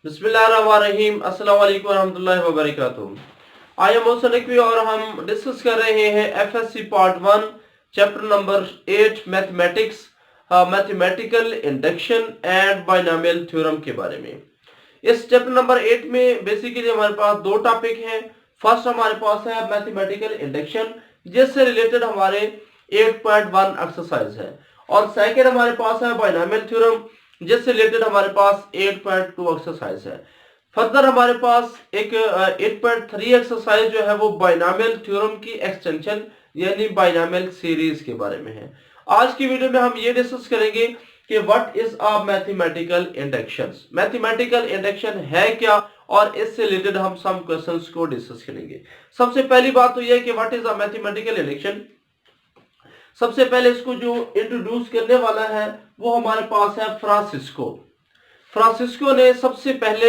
बिस्मिल्लाहिर्रहमानिर्रहीम अस्सलाम वालेकुम रहमतुल्लाहि व बरकातुहू। आई एम मोसनकवी और हम डिस्कस कर रहे हैं FSc part 1 chapter number 8 mathematics, mathematical induction and binomial theorem के बारे में। इस चैप्टर नंबर 8 में बेसिकली हमारे पास दो टॉपिक हैं। फर्स्ट हमारे पास है मैथमेटिकल इंडक्शन, जिससे रिलेटेड हमारे 8.1 एक्सरसाइज है, और सेकंड हमारे पास है बाइनोमियल थ्योरम, जिससे रिलेटेड हमारे पास 8.2 एक्सरसाइज है। फर्दर हमारे पास एक 8.3 एक्सरसाइज जो है वो बाइनोमियल थ्योरम की एक्सटेंशन यानी बाइनोमियल सीरीज के बारे में है। आज की वीडियो में हम ये डिस्कस करेंगे कि what is a mathematical induction, mathematical induction है क्या, और इससे रिलेटेड हम सम क्वेश्चंस को डिस्कस करेंगे। सबसे पहली बात तो यह है कि what is a mathematical induction. सबसे पहले इसको जो इंट्रोड्यूस करने वाला है वो हमारे पास है फ्रांसिस्को। फ्रांसिस्को ने सबसे पहले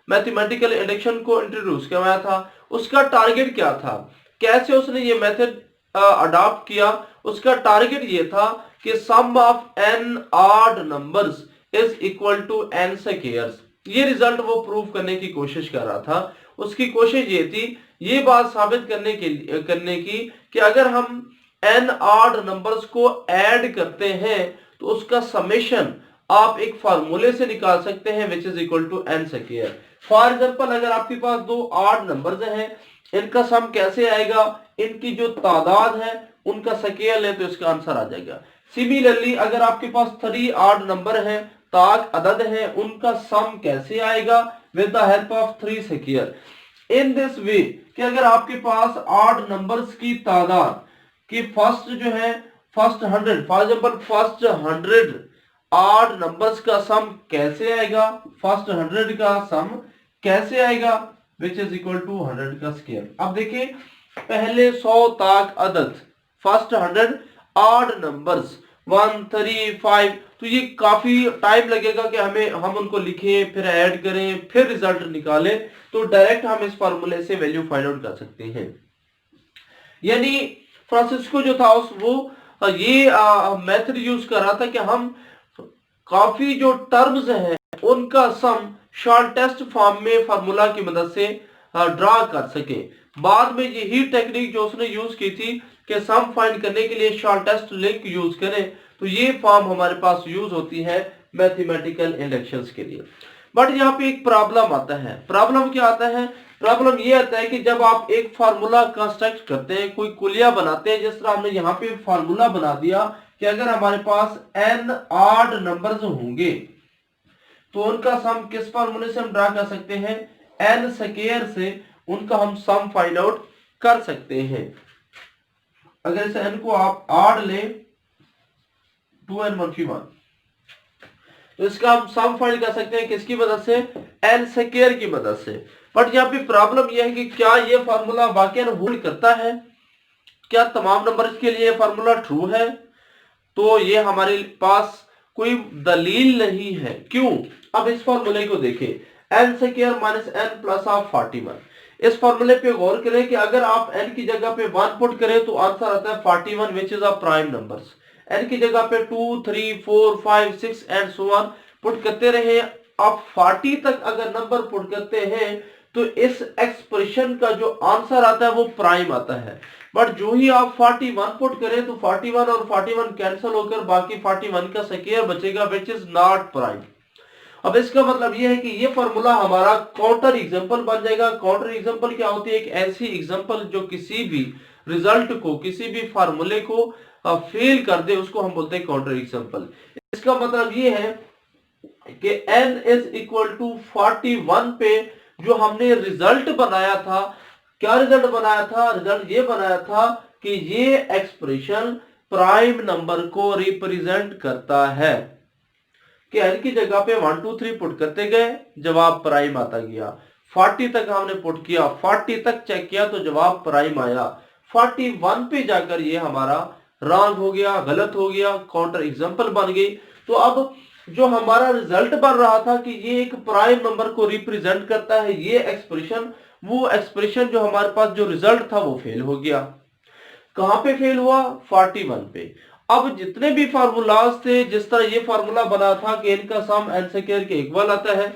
मैथमेटिकल इंडक्शन को इंट्रोड्यूस करवाया था। उसका टारगेट क्या था, कैसे उसने ये मेथड अडॉप्ट किया? उसका टारगेट ये था कि sum of n odd numbers is equal to n squares. ये रिजल्ट वो प्रूव करने की कोशिश कर रहा था। उसकी कोशिश ये थी, ये बात साबित करने की कि अगर हम एन ऑड नंबर्स को ऐड करते हैं तो उसका समेशन आप एक फार्मूले से निकाल सकते हैं which is equal to n square. For example, अगर आपके पास दो ऑड नंबर्स हैं, इनका सम कैसे आएगा? इनकी जो तादाद है उनका स्क्वायर ले तो इसका आंसर आ जाएगा। सिमिलरली अगर आपके पास 3 ऑड नंबर हैं, ताक अदद है, उनका सम कैसे आएगा? With the help of 3 square. In this way कि अगर आपके पास ऑड नंबर्स की तादाद कि फर्स्ट जो है first 100, for example first 100 odd numbers का सम कैसे आएगा? फर्स्ट 100 का सम कैसे आएगा? विच इज इक्वल टू 100 का स्क्वायर। अब देखिए, पहले 100 तक अदद फर्स्ट 100 ऑड नंबर्स 1 3 5, तो ये काफी टाइम लगेगा कि हम उनको लिखें, फिर ऐड करें, फिर रिजल्ट निकालें। तो डायरेक्ट हम इस फार्मूले से वैल्यू फाइंड आउट कर सकते हैं। यानी फ्रांसिस्को जो था वो ये मेथड यूज कर रहा था कि हम काफी जो टर्म्स हैं उनका सम शॉर्टेस्ट फॉर्म में फार्मूला की मदद से ड्रा कर सके। बाद में यही टेक्निक जो उसने यूज की थी कि सम फाइंड करने के लिए शॉर्टेस्ट लिंक यूज करें, तो ये फॉर्म हमारे पास यूज होती है मैथमेटिकल इंडक्शंस के लिए। बट यहाँ पे एक प्रॉब्लम आता है। प्रॉब्लम क्या आता है? प्रॉब्लम ये आता है कि जब आप एक फार्मूला कंस्ट्रक्ट करते हैं, कोई कुलिया बनाते हैं, जिस तरह हमने यहाँ पे फार्मूला बना दिया कि अगर हमारे पास n ऑड नंबर्स होंगे तो उनका सम किस फार्मूले से हम ड्रा कर सकते हैं? n स्क्वायर से उनका हम सम फाइंड आउट कर सकते हैं। अगर इस n को आप ऑड लें 2n-1 तो इसका हम सम फाइंड कर सकते हैं किसकी मदद से? n स्क्वायर की मदद से। बट यहाँ पे प्रॉब्लम यह है कि क्या ये फार्मूला वाकई होल्ड करता है? क्या तमाम नंबर्स के लिए फार्मूला ट्रू है? तो ये हमारे पास कोई दलील नहीं है। क्यों? अब इस फार्मूले को देखें, n square minus n plus of 41। इस फार्मूले पे गौर करें कि अगर आप n की जगह पे 1 पुट करें तो आंसर आता है 41 which is a prime numbers. n की जगह पे 2 3 4 5 6 एंड सो ऑन पुट करते रहे। आप 40 तक अगर नंबर पुट करते हैं तो इस एक्सप्रेशन का जो आंसर आता है वो प्राइम आता है। बट जो ही आप 41 पुट करें तो 41 और 41 कैंसिल होकर बाकी 41 का स्क्वायर बचेगा विच इज नॉट प्राइम। अब इसका मतलब यह है कि ये फॉर्मूला हमारा काउंटर एग्जांपल बन जाएगा। काउंटर एग्जांपल क्या होती है? एक ऐसी एग्जांपल जो किसी भी रिजल्ट को, किसी भी फार्मूले को फेल कर दे, उसको हम बोलते हैं काउंटर एग्जांपल। इसका मतलब ये है कि n इज इक्वल टू 41 पे जो हमने रिजल्ट बनाया था, क्या रिजल्ट बनाया था? रिजल्ट ये बनाया था कि ये एक्सप्रेशन प्राइम नंबर को रिप्रेजेंट करता है। कि n की जगह पे 1 2 3 पुट करते गए, जवाब प्राइम आता गया। 40 तक हमने पुट किया, 40 तक चेक किया तो जवाब प्राइम आया। 41 पे जाकर ये हमारा रॉन्ग हो गया, गलत हो गया, काउंटर एग्जांपल बन गई। तो अब जो हमारा रिजल्ट बन रहा था कि ये एक प्राइम नंबर को रिप्रेजेंट करता है, ये एक्सप्रेशन, वो एक्सप्रेशन जो हमारे पास जो रिजल्ट था वो फेल हो गया। कहां पे फेल हुआ? 41 पे। अब जितने भी फार्मूलाज थे, जिस तरह ये फार्मूला बना था कि इनका सम n स्क्वायर के इक्वल आता है,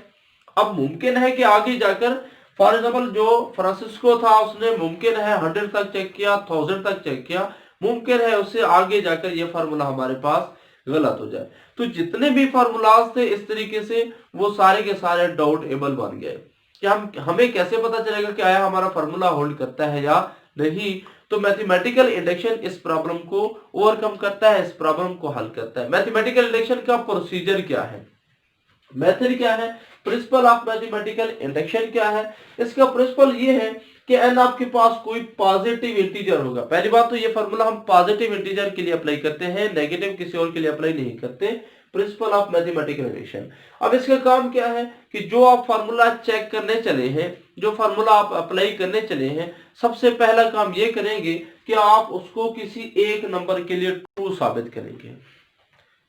अब मुमकिन है कि आगे जाकर फॉर एग्जाम्पल जो फ्रांसिस्को था उसने मुमकिन है 100 तक चेक किया, 1000 तक चेक किया, मुमकिन है उससे आगे जाकर ये फार्मूला हमारे पास गलत हो जाए। तो जितने भी फार्मूलाज थे इस तरीके से वो सारे के सारे डाउटेबल बन गए कि हमें कैसे पता चलेगा कि आया हमारा फार्मूला होल्ड करता है या नहीं। तो मैथमेटिकल इंडक्शन इस प्रॉब्लम को ओवरकम करता है, इस प्रॉब्लम को हल करता है। मैथमेटिकल इंडक्शन का प्रोसीजर क्या है, मेथड क्या है, प्रिंसिपल ऑफ मैथमेटिकल इंडक्शन क्या है। इसका प्रिंसिपल ये है कि एन आपके पास कोई पॉजिटिव इंटीजर होगा। पहली बात तो ये फार्मूला हम पॉजिटिव इंटीजर के लिए अप्लाई करते हैं, नेगेटिव किसी और के लिए अप्लाई नहीं करते। Principle of mathematical induction. अब इसका काम क्या है कि जो आप फार्मूला चेक करने चले हैं, जो फार्मूला आप अप्लाई करने चले हैं, सबसे पहला काम ये करेंगे कि आप उसको किसी एक नंबर के लिए ट्रू साबित करेंगे।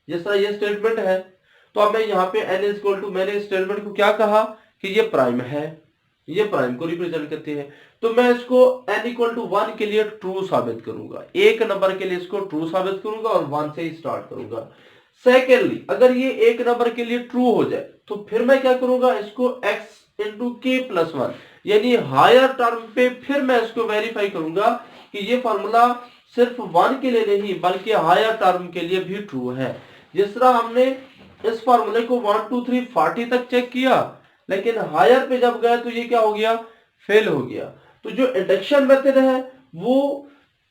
जिस तरह ये स्टेटमेंट है, तो अब मैं यहाँ पे n इक्वल टू, मैंने स्टेटमेंट को क्या कहा कि ये प्राइम है, ये प्राइम को रिप्रेजेंट करती है, तो मैं इसको n इक्वल टू 1 के लिए ट्रू साबित करूंगा, एक नंबर के लिए इसको ट्रू साबित करूंगा और 1 से ही स्टार्ट करूंगा। सेकेंडली, अगर ये एक नंबर के लिए ट्रू हो जाए तो फिर मैं क्या करूंगा, इसको x इंटू के प्लस 1 यानी हायर टर्म पे फिर मैं इसको वेरीफाई करूंगा कि ये फॉर्मूला सिर्फ 1 के लिए नहीं बल्कि हायर टर्म के लिए भी ट्रू है। जिस तरह हमने इस फॉर्मूले को 1 2 3 40 तक चेक किया, लेकिन हायर पे जब गए तो ये क्या हो गया, फेल हो गया। तो जो इंडक्शन मेथड है वो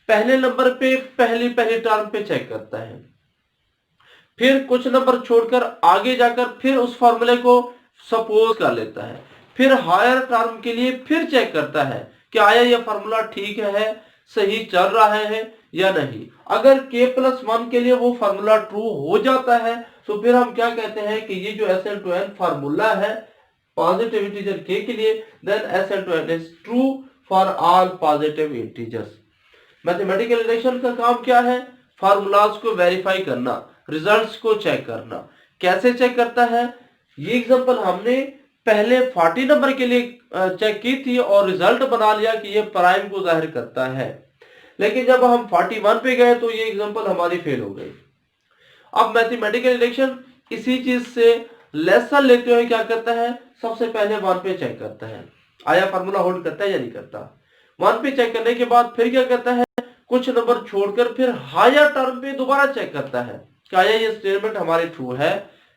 पहले नंबर पे पहली टर्म पे चेक करता है, फिर कुछ नंबर छोड़कर आगे जाकर फिर उस फॉर्मूले को सपोज कर लेता है, फिर हायर टर्म के लिए फिर चेक करता है कि आया ये फॉर्मूला ठीक है, सही चल रहा है या नहीं। अगर k प्लस 1 के लिए वो फार्मूला ट्रू हो जाता है तो फिर हम क्या कहते हैं कि ये जो SL2n फार्मूला है पॉजिटिव इंटीजर k के लिए, then SL2n is true for all positive integers. Mathematical induction का काम क्या है, फार्मूलाज को वेरीफाई करना, रिजल्ट्स को चेक करना। कैसे चेक करता है, ये एग्जांपल हमने पहले 40 नंबर के लिए चेक की थी और रिजल्ट बना लिया कि ये प्राइम को जाहिर करता है, लेकिन जब हम 41 पे गए तो ये एग्जांपल हमारी फेल हो गई। अब मैथमेटिकल इंडक्शन इसी चीज से लेसन लेते हुए क्या करता है, सबसे पहले 1 पे चेक करता है आया फार्मूला होल्ड करता है या नहीं करता। 1 पे चेक करने के बाद फिर क्या करता है, कुछ नंबर छोड़कर फिर हायर टर्म पे दोबारा चेक करता है कि आया ये स्टेटमेंट हमारी ट्रू है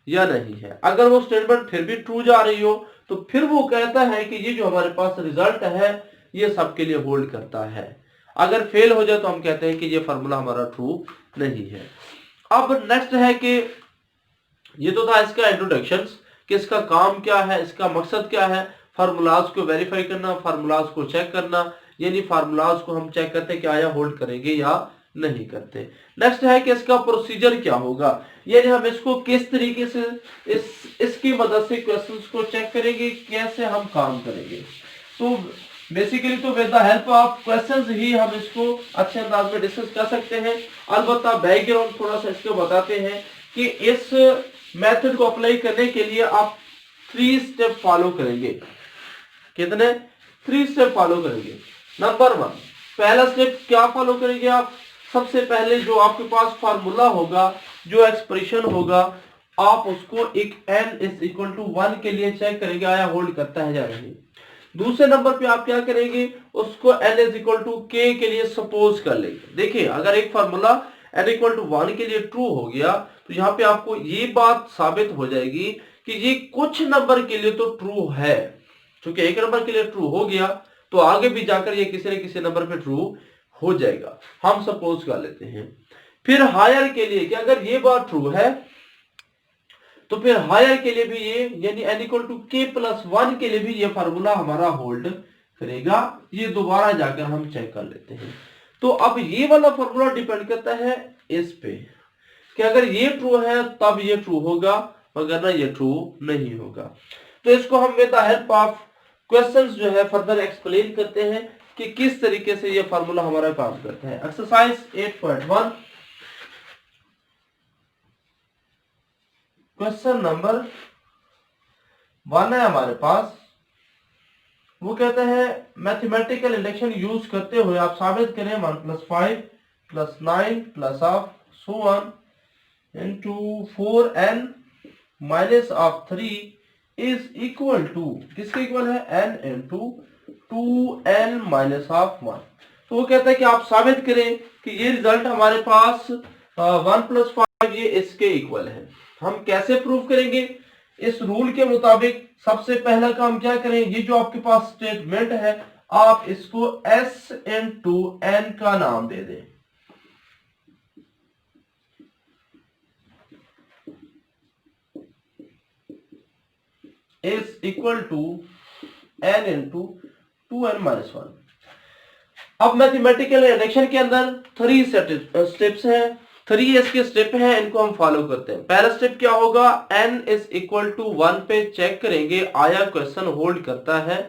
या नहीं है। अगर वो स्टेटमेंट फिर भी ट्रू जा रही हो तो फिर वो कहता है कि ये जो हमारे पास रिजल्ट है ये सबके लिए होल्ड करता है। अगर फेल हो जाए तो हम कहते हैं कि ये फार्मूला हमारा ट्रू नहीं है। अब नेक्स्ट है कि ये तो था इसका इंट्रोडक्शन कि इसका काम क्या है, इसका मकसद क्या है, फार्मूलाज को वेरीफाई करना, फार्मूलाज को चेक करना, यानी फार्मूलाज को हम चेक करते हैं कि आया होल्ड करेंगे या नहीं करते। नेक्स्ट है कि इसका प्रोसीजर क्या होगा, यानी हम इसको किस तरीके से इसकी मदद से क्वेश्चंस को चेक करेंगे, कैसे हम काम करेंगे। तो बेसिकली तो with the help of questions ही हम इसको अच्छे अंदाज में डिस्कस कर सकते हैं। अलबत्ता बैकग्राउंड थोड़ा सा इसको बताते हैं कि इस मेथड को अप्लाई करने के लिए आप 3 स्टेप फॉलो करेंगे। कितने? 3 स्टेप फॉलो करेंगे। नंबर 1, पहला स्टेप क्या फॉलो करेंगे आप, सबसे पहले जो आपके पास फार्मूला होगा, जो एक्सप्रेशन होगा, आप उसको एक n इज इक्वल टू 1 के लिए चेक करेंगे आया होल्ड करता है या नहीं। दूसरे नंबर पे आप क्या करेंगे, उसको n is equal to k के लिए सपोज कर लेंगे। देखिए अगर एक फार्मूला n इक्वल टू 1 के लिए ट्रू हो गया तो यहाँ पे आपको ये बात साबित हो जाएगी कि ये कुछ नंबर के लिए तो ट्रू है। क्योंकि एक नंबर के लिए ट्रू हो गया तो आगे भी जाकर ये किसी न किसी नंबर पे ट्रू हो जाएगा, हम सपोज कर लेते हैं। फिर हायर के लिए कि अगर ये बात ट्रू है तो फिर हायर के लिए भी ये यानी n equal to k plus 1 के लिए भी ये फार्मूला हमारा होल्ड करेगा। ये दोबारा जाकर हम चेक कर लेते हैं। तो अब ये वाला फार्मूला डिपेंड करता है इस पे कि अगर ये ट्रू है तब ये ट्रू होगा, वरना ये ट्रू नहीं होगा। तो इसको हम with the help of questions जो है फर्दर एक्सप्लेन करते हैं कि किस तरीके से ये फार्मूला हमारा काम करता है। एक्सरसाइज 8.1 क्वेश्चन नंबर 1 है हमारे पास। वो कहते हैं मैथमेटिकल इंडक्शन यूज करते हुए आप साबित करें 1 + 5 + 9 plus of so on into 4n minus of 3 is equal to, किसके इक्वल है, n into 2n minus half 1। तो वो कहता है कि आप साबित करें कि ये रिजल्ट हमारे पास 1 प्लस 5 ये इसके इक्वल है। हम कैसे प्रूव करेंगे? इस रूल के मुताबिक सबसे पहला काम क्या करें, ये जो आपके पास स्टेटमेंट है आप इसको s इंटू n का नाम दे दें। Is equal to n into 2n minus 1। अब मैथमेटिकल इंडक्शन के अंदर 3 स्टेप्स हैं, 3 इसके स्टेप हैं, इनको हम फॉलो करते हैं। पहला स्टेप क्या होगा, n इज इक्वल टू 1 पे चेक करेंगे आया क्वेश्चन होल्ड करता है,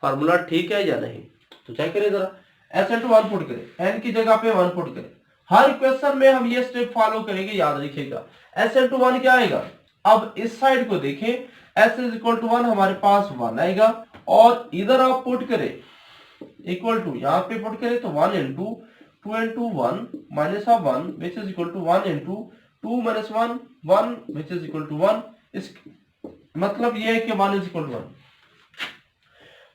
फार्मूला ठीक है या नहीं। तो चेक करें जरा, s इंटू 1 पुट करें, n की जगह पे 1 पुट करें। हर क्वेश्चन में हम ये स्टेप फॉलो करेंगे, याद रखिएगा। s इंटू 1 क्या आएगा, अब इस साइड को देखें, s इज इक्वल टू 1 हमारे पास 1 आएगा, और इधर आप पुट करें इक्वल टू, यहां पे पुट करें तो 1 into 2 into 1 minus 1 which is equal to 1 into 2 minus 1 1 which is equal to 1। इस मतलब ये है कि 1 इज इक्वल टू 1।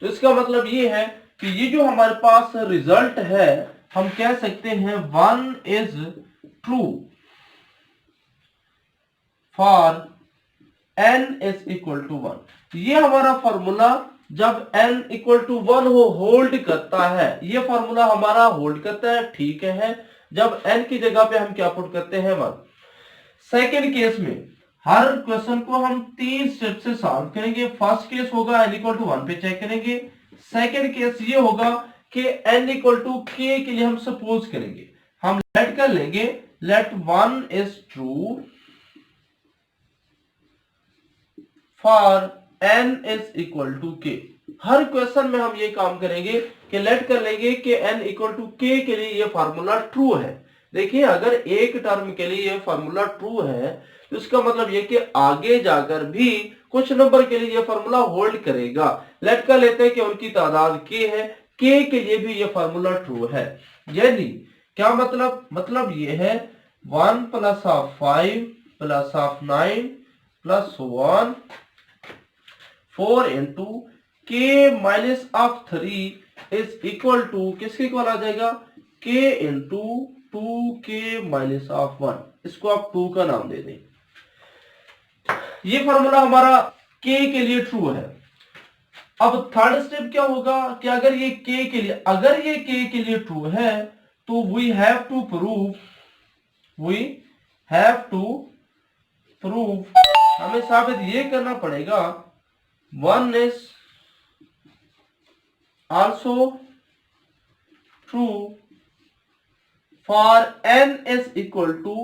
तो इसका मतलब ये है कि ये जो हमारे पास रिजल्ट है हम कह सकते हैं 1 is true for n is equal to 1। ये हमारा फॉर्मूला जब n इक्वल टू 1 हो होल्ड करता है, ये फॉर्मूला हमारा होल्ड करता है, ठीक है। जब n की जगह पे हम क्या पुट करते हैं, 1। सेकेंड केस में हर क्वेश्चन को हम 3 स्टेप से सॉल्व करेंगे। फर्स्ट केस होगा n इक्वल टू 1 पे चेक करेंगे। सेकेंड केस ये होगा कि n इक्वल टू k के लिए हम सपोज करेंगे, हम लेट कर लेंगे, let 1 is true for n is equal to k। हर क्वेश्चन में हम ये काम करेंगे कि लेट कर लेंगे कि n इक्वल टू k के लिए ये फार्मूला ट्रू है। देखिए अगर एक टर्म के लिए ये फार्मूला ट्रू है तो इसका मतलब ये कि आगे जाकर भी कुछ नंबर के लिए ये फार्मूला होल्ड करेगा। लेट कर लेते हैं कि उनकी तादाद k है, k के लिए भी ये फार्मूला ट्रू है। यानी क्या मतलब ये है 1 plus half 5 plus half 9 plus 1 4 into के minus of 3 is equal to, किसके इक्वल आ जाएगा, k into 2k minus of 1। इसको आप 2 का नाम दे दें। ये फॉर्मूला हमारा k के लिए ट्रू है। अब थर्ड स्टेप क्या होगा कि अगर ये k के लिए ट्रू है तो वी हैव टू प्रूव, हमें साबित ये करना पड़ेगा 1 is also true for n is equal to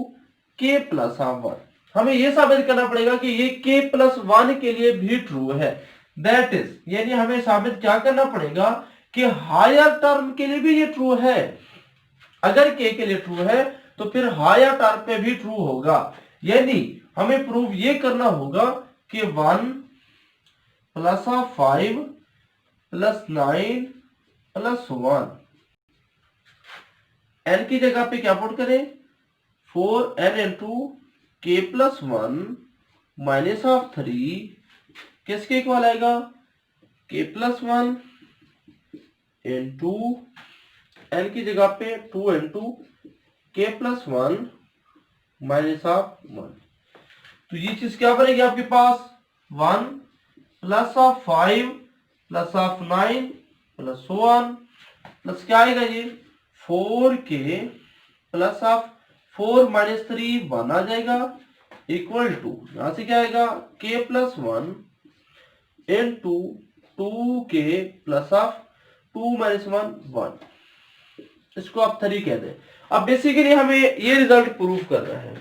k plus 1। हमें यह साबित करना पड़ेगा कि ये k plus 1 के लिए भी ट्रू है। दैट इज, यानी हमें साबित क्या करना पड़ेगा कि हायर टर्म के लिए भी ये ट्रू है। अगर k के लिए ट्रू है तो फिर हायर टर्म पे भी ट्रू होगा। यानी हमें प्रूव ये करना होगा कि 1 प्लस 5 प्लस 9 प्लस 1, n की जगह पे क्या पुट करें, 4n into k plus 1 minus of 3 किसके इक्वल आएगा, k प्लस 1 इंटू n की जगह पे 2 into k plus 1 minus of 1। तो ये चीज क्या बनेगी आपके पास, 1 plus of 5 plus of 9 plus 1 plus क्या आएगा ये 4k प्लस ऑफ 4 माइनस 3 1 आ जाएगा इक्वल टू, यहां से क्या आएगा k plus 1 into 2k plus of 2 minus 1 इसको आप 3 कह दें। अब बेसिकली हमें ये रिजल्ट प्रूव करना है।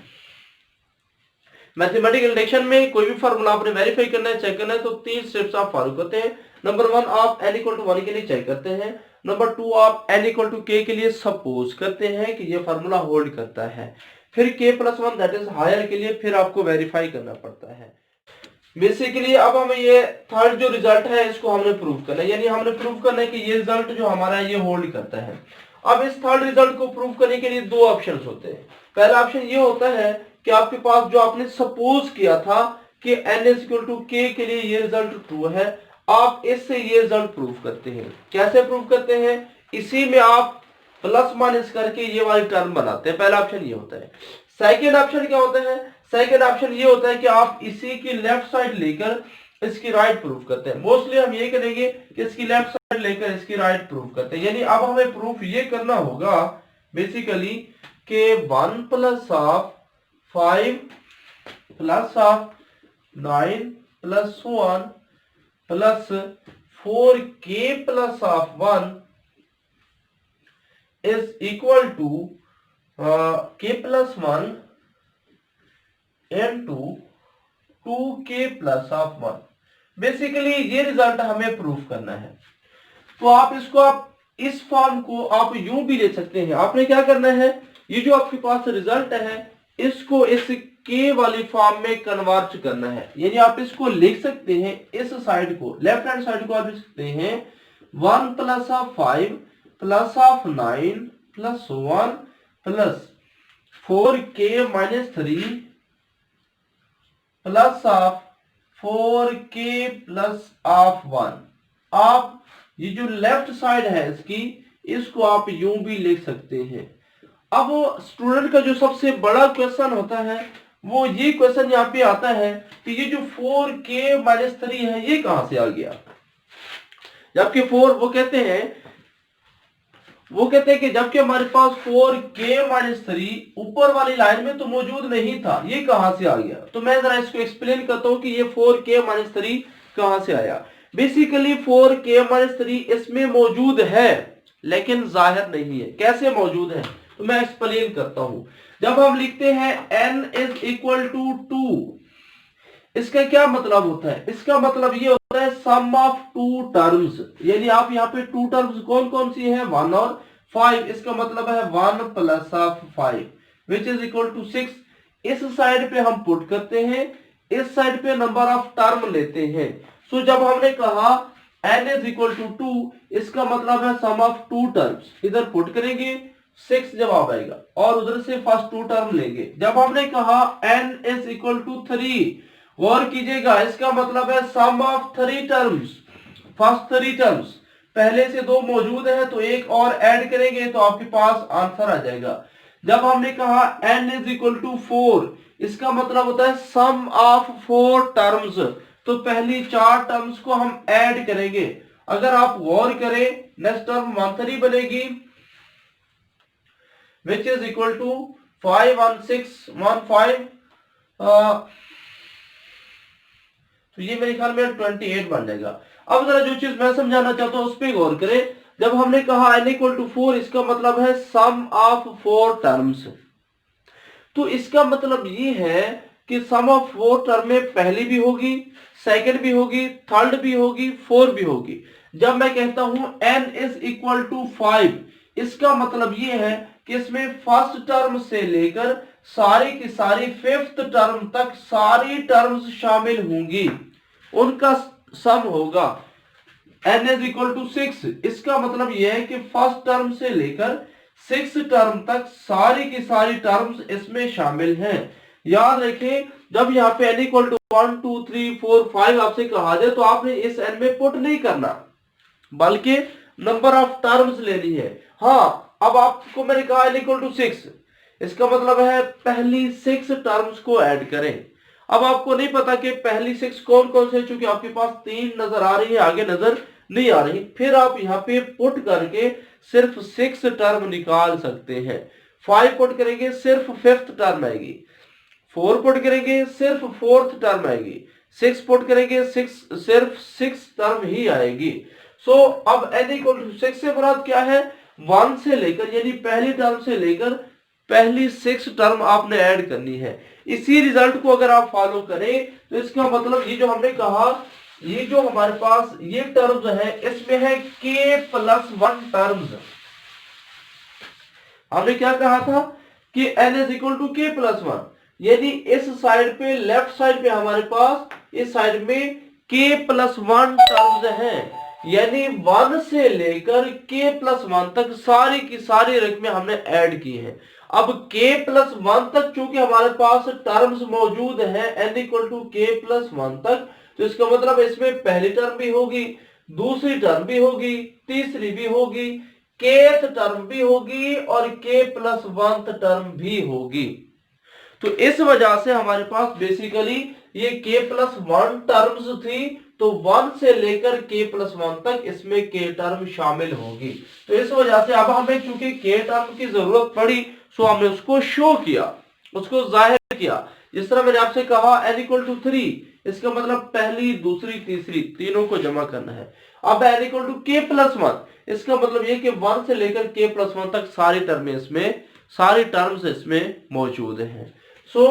मैथमेटिकल इंडक्शन में कोई भी फार्मूला आपने वेरीफाई करना है, चेक करना है, तो 3 स्टेप्स आप फॉलो करते हैं। नंबर 1 आप n इक्वल टू 1 के लिए चेक करते हैं। नंबर 2 आप n इक्वल टू k के लिए सपोज करते हैं कि ये फार्मूला होल्ड करता है। फिर k plus 1 that is higher के लिए फिर आपको वेरीफाई करना पड़ता है। बेसिकली अब हमें ये थर्ड जो रिजल्ट है इसको हमने प्रूव करना है, यानी हमने प्रूव करना है कि ये रिजल्ट जो हमारा है ये होल्ड करता है। अब इस थर्ड रिजल्ट को प्रूव करने के लिए 2 ऑप्शंस होते हैं। पहला ऑप्शन ये होता है कि आपके पास जो आपने सपोज किया था कि n is equal to k के लिए ये रिजल्ट ट्रू है, आप इससे ये रिजल्ट प्रूव करते हैं। कैसे प्रूव करते हैं? इसी में आप प्लस माइनस करके ये वाली टर्म बनाते हैं। पहला ऑप्शन ये होता है। सेकंड ऑप्शन क्या होता है? सेकंड ऑप्शन ये होता है कि आप इसी की लेफ्ट साइड लेकर इसकी राइट प्रूफ करते हैं। मोस्टली हम ये करेंगे कि इसकी लेफ्ट साइड लेकर इसकी राइट प्रूफ करते हैं। यानी अब हमें प्रूफ ये करना होगा बेसिकली कि 1 plus of 5 plus of 9 plus 1 plus 4k plus of 1 is equal to k plus 1 into 2k plus of 1। Basically ये रिजल्ट हमें प्रूफ करना है। तो आप इस फॉर्म को आप यूं भी ले सकते हैं। आपने क्या करना है, ये जो आपके पास रिजल्ट है इसको इस k वाली फॉर्म में कन्वर्ट करना है। यानी आप इसको लिख सकते हैं, इस साइड को, लेफ्ट हैंड साइड को आप लिख सकते हैं 1 plus of 5 plus of 9 plus 1 plus 4k minus 3 plus of 4k plus of 1। आप ये जो लेफ्ट साइड है इसको आप यूं भी लिख सकते हैं। अब स्टूडेंट का जो सबसे बड़ा क्वेश्चन होता है वो ये क्वेश्चन यहाँ पे आता है कि ये जो 4k माइनस 3 है ये कहां से आ गया। जबकि वो कहते हैं कि जबकि हमारे पास 4k माइनस 3 ऊपर वाली लाइन में तो मौजूद नहीं था, ये कहां से आ गया। तो मैं जरा इसको एक्सप्लेन करता हूं कि ये 4k माइनस 3 कहां से आया। बेसिकली 4k माइनस 3 इसमें मौजूद है लेकिन जाहिर नहीं है। कैसे मौजूद है तो मैं एक्सप्लेन करता हूं। जब हम लिखते हैं n इज इक्वल टू 2, इसका क्या मतलब होता है? इसका मतलब ये होता है सम ऑफ टू टर्म्स। यानी आप यहाँ पे टू टर्म्स कौन कौन सी हैं? 1 और 5। इसका मतलब है 1 plus of 5 which is equal to 6। इस साइड पे हम पुट करते हैं, इस साइड पे नंबर ऑफ टर्म लेते हैं। सो जब हमने कहा n इज इक्वल टू 2, इसका मतलब है सम ऑफ टू टर्म्स। इधर पुट करेंगे 6 जवाब आएगा और उधर से फर्स्ट टू टर्म लेंगे। जब हमने कहा n इज इक्वल टू 3, गौर कीजिएगा, इसका मतलब है सम ऑफ 3 टर्म्स। फर्स्ट 3 टर्म्स पहले से 2 मौजूद है तो एक और ऐड करेंगे तो आपके पास आंसर आ जाएगा। जब हमने कहा n इज इक्वल टू 4, इसका मतलब होता है सम ऑफ 4 टर्म्स। तो पहली 4 टर्म्स को हम ऐड करेंगे। अगर आप गौर करें, नेक्स्ट टर्म 13 बनेगी विच इज इक्वल टू 5 1 6 1 5, तो ये मेरे ख्याल में 28 बन जाएगा। अब जरा जो चीज मैं समझाना चाहता हूं उस पर गौर करें। जब हमने कहा n इक्वल टू 4, इसका मतलब है सम ऑफ 4 टर्म्स। तो इसका मतलब ये है कि सम ऑफ 4 टर्म में पहली भी होगी, सेकंड भी होगी, थर्ड भी होगी, 4 भी होगी। जब मैं कहता हूं n इज इक्वल टू 5, इसका मतलब ये है कि इसमें फर्स्ट टर्म से लेकर सारी की सारी 5th टर्म तक सारी टर्म्स शामिल होंगी, उनका सम होगा। n इज इक्वल टू 6, इसका मतलब यह है कि फर्स्ट टर्म से लेकर 6 टर्म तक सारी की सारी टर्म्स इसमें शामिल हैं। याद रखें, जब यहाँ पे n इक्वल टू 1 2 3 4 5 आपसे कहा जाए तो आपने इस n में पुट नहीं करना बल्कि नंबर ऑफ टर्म्स लेनी है। हाँ, अब आपको मैंने कहा n इक्वल टू 6, इसका मतलब है पहली 6 टर्म्स को ऐड करें। अब आपको नहीं पता कि पहली 6 कौन कौन से, चूंकि आपके पास 3 नजर आ रही है, आगे नजर नहीं आ रही, फिर आप यहाँ पे पुट करके सिर्फ 6 टर्म निकाल सकते हैं। 5 पुट करेंगे सिर्फ 5th टर्म आएगी, 4 पुट करेंगे सिर्फ 4th टर्म आएगी, 6 पुट करेंगे सिर्फ 6 टर्म ही आएगी। सो अब n इक्वल टू 6 से मुराद क्या है? 1 से लेकर यानी पहली टर्म से लेकर पहली 6 टर्म आपने ऐड करनी है। इसी रिजल्ट को अगर आप फॉलो करें तो इसका मतलब ये जो हमने कहा, ये जो हमारे पास ये टर्म्स है इसमें है k प्लस 1 टर्म्स। हमने क्या कहा था कि n is equal to k plus 1, यानी इस साइड पे, लेफ्ट साइड पे हमारे पास इस साइड में k प्लस 1 टर्म्स हैं। यानी 1 से लेकर k प्लस 1 तक सारी की सारी रकमें हमने ऐड की हैं। अब k+1 तक चूंकि हमारे पास टर्म्स मौजूद है n इक्वल टू k+1 तक, तो इसका मतलब इसमें पहली टर्म भी होगी, दूसरी टर्म भी होगी, तीसरी भी होगी, kth टर्म भी होगी और k+1 टर्म भी होगी। तो इस वजह से हमारे पास बेसिकली ये k+1 टर्म्स थी, तो 1 से लेकर k+1 तक इसमें k टर्म शामिल होगी। तो इस वजह से अब हमें चूंकि k टर्म की जरूरत पड़ी, सो हमने उसको शो किया, उसको जाहिर किया। जिस तरह मैंने आपसे कहा n इक्वल टू 3, इसका मतलब पहली, दूसरी, तीसरी तीनों को जमा करना है। अब n इक्वल टू k+1, इसका मतलब ये कि 1 से लेकर k+1 तक सारी टर्म्स इसमें मौजूद हैं। सो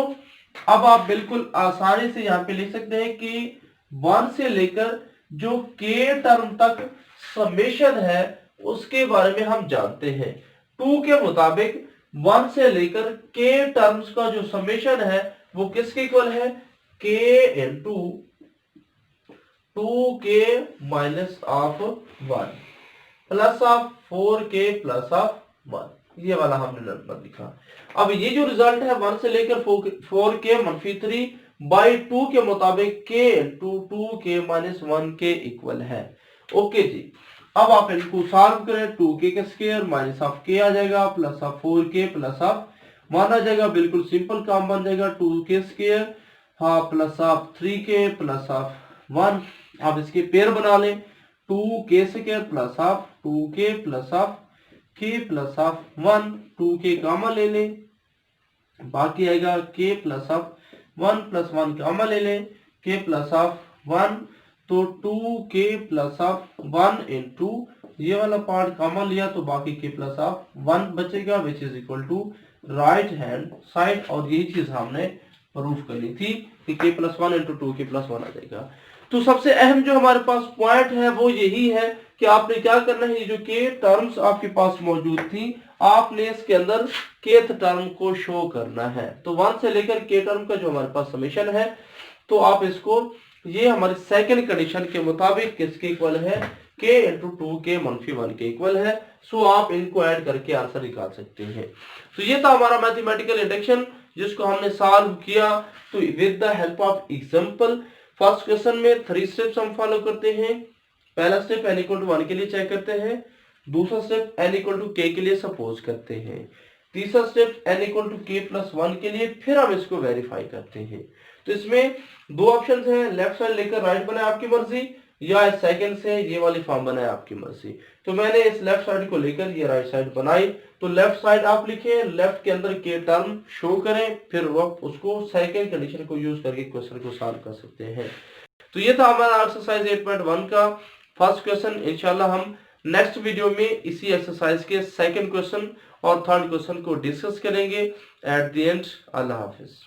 अब आप बिल्कुल आसानी से यहाँ पे लिख सकते हैं कि 1 से लेकर जो k टर्म तक समेशन है उसके बारे में हम जानते हैं। 2 के मुताबिक 1 से लेकर k टर्म्स का जो समेशन है वो किसके इक्वल है, k into 2k minus of 1 plus of 4k plus of 1, ये वाला हमने नंबर लिखा। अब ये जो रिजल्ट है 1 से लेकर 4k मनफी 3 बाई 2 के मुताबिक k इंटू 2k माइनस 1 के इक्वल है। ओके जी, अब आप इनको सॉल्व करें, 2k का स्क्वायर माइनस ऑफ k आ जाएगा plus of 4k plus of 1 आ जाएगा, बिल्कुल सिंपल काम बन जाएगा। 2k स्क्वायर हाँ plus of 3k plus of 1, आप इसके पेयर बना लें, 2k square plus of 2k plus of k plus of 1, 2k common ले लें, बाकी आएगा k plus of 1 plus 1 common ले लें, k प्लस ऑफ 1, तो 2k प्लस ऑफ 1 इंटू ये वाला पार्ट कॉमन लिया तो बाकी k प्लस ऑफ 1 बचेगा, which is equal to right hand side. और यही चीज हमने प्रूफ करनी थी कि k plus 1 into 2k plus 1 आ जाएगा। तो सबसे अहम जो हमारे पास पॉइंट है वो यही है कि आपने क्या करना है, जो k टर्म्स आपके पास मौजूद थी आपने इसके अंदर kth टर्म को शो करना है। तो 1 से लेकर k टर्म का जो हमारे पास समेशन है, तो आप इसको, ये हमारी सेकंड कंडीशन के मुताबिक किसके इक्वल है, k इंटू 2k मनफी 1 के इक्वल है। सो आप इनको ऐड करके आंसर निकाल सकते हैं। तो ये था हमारा मैथमेटिकल इंडक्शन जिसको हमने सॉल्व किया। तो with the help of example, first question में 3 स्टेप्स हम फॉलो करते हैं। पहला स्टेप n इक्वल टू 1 के लिए चेक करते हैं, दूसरा step n equal to k के लिए सपोज करते हैं, तीसरा step n equal to k plus 1 के लिए, फिर हम इसको वेरीफाई करते हैं। तो इसमें दो ऑप्शंस हैं, लेफ्ट साइड लेकर राइट बनाए आपकी मर्जी, या सेकंड से ये वाली फॉर्म बनाए आपकी मर्जी। तो मैंने इस लेफ्ट साइड को लेकर ये राइट साइड बनाई। तो लेफ्ट साइड आप लिखें, लेफ्ट के अंदर के टर्म शो करें, फिर उसको सेकंड कंडीशन को यूज करके क्वेश्चन को सॉल्व कर सकते हैं। तो ये था हमारा एक्सरसाइज 8.1 का फर्स्ट क्वेश्चन। इंशाल्लाह हम नेक्स्ट वीडियो में इसी एक्सरसाइज के सेकंड क्वेश्चन और थर्ड क्वेश्चन को डिस्कस करेंगे at the end. Allah Hafiz.